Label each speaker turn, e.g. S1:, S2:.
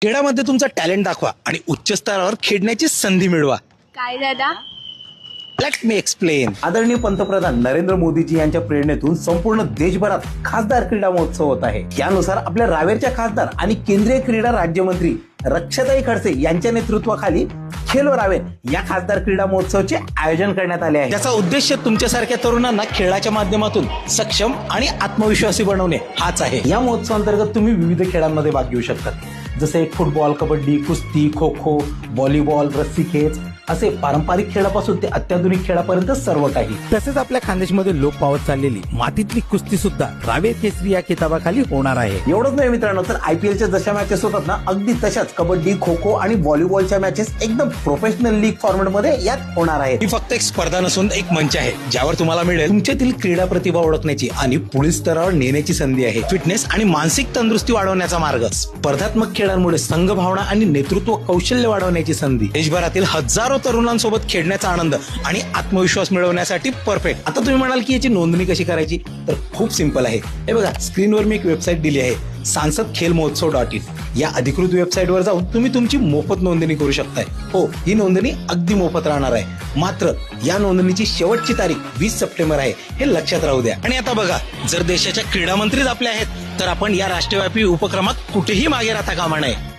S1: खेळामध्ये तुमचा टॅलेंट दाखवा आणि उच्च स्तरावर खेळण्याची संधी मिळवा.
S2: काय दादा?
S1: Let me explain.
S3: आदरणीय पंतप्रधान नरेंद्र मोदीजी यांच्या प्रेरणेतून संपूर्ण देशभरात खासदार क्रीडा महोत्सव होत आहे. यानुसार आपल्या रावेरच्या खासदार आणि केंद्रीय क्रीडा राज्यमंत्री रक्षाताई खडसे यांच्या नेतृत्वाखाली खेलो रावेर या खासदार क्रीडा महोत्सवाचे आयोजन करण्यात आले आहे.
S1: त्याचा उद्देश तुमच्यासारख्या तरुणांना खेळाच्या माध्यमातून सक्षम आणि आत्मविश्वासी बनवणे हाच आहे.
S3: या महोत्सवांतर्गत तुम्ही विविध खेळांमध्ये भाग घेऊ शकता, जसे फुटबॉल, कबड्डी, कुस्ती, खो खो, व्हॉलीबॉल, रस्सी खेच असे पारंपरिक खेळापासून ते अत्याधुनिक खेळापर्यंत सर्व काही.
S4: तसेच आपल्या खानदेशमध्ये लोप पावत चाललेली मातीतली कुस्ती सुद्धा रावेर केसरी या खिताबाखाली होणार आहे.
S3: एवढंच नाही मित्रांनो, तर IPLच्या जशा मॅचेस होतात ना, अगदी तशाच कबड्डी, खो खो आणि व्हॉलीबॉलच्या मॅचेस एकदम प्रोफेशनल लीग फॉर्मॅट मध्ये यात होणार आहेत.
S1: ही फक्त एक स्पर्धा नसून एक मंच आहे, ज्यावर तुम्हाला मिळेल तुमच्यातील क्रीडा प्रतिभा ओळखण्याची आणि पुढील स्तरावर नेण्याची संधी आहे. फिटनेस आणि मानसिक तंदुरुस्ती वाढवण्याचा मार्ग, स्पर्धात्मक खेळांमुळे संघभावना आणि नेतृत्व कौशल्य वाढवण्याची संधी, देशभरातील हजारो तरुणांसोबत खेळण्याचा आनंद आणि आत्मविश्वास मिळवण्यासाठी परफेक्ट. आता तुम्ही म्हणाल की याची नोंदणी कशी करायची, तर खूप सिंपल आहे. हे बघा, स्क्रीनवर मी एक वेबसाईट दिली आहे, सांसदखेलमहोत्सव.in. या अधिकृत वेबसाईटवर जाऊन तुम्ही तुमची मोफत नोंदणी करू शकताय. हो, ही नोंदणी अगदी मोफत राहणार आहे. मात्र या नोंदणीची शेवटची तारीख 20 सप्टेंबर आहे, हे लक्षात राहू द्या. आणि आता बघा, जर देशाच्या क्रीडा मंत्रीच आपले आहेत, तर आपण या राष्ट्रव्यापी उपक्रमात कुठेही मागे राहता कामा नये.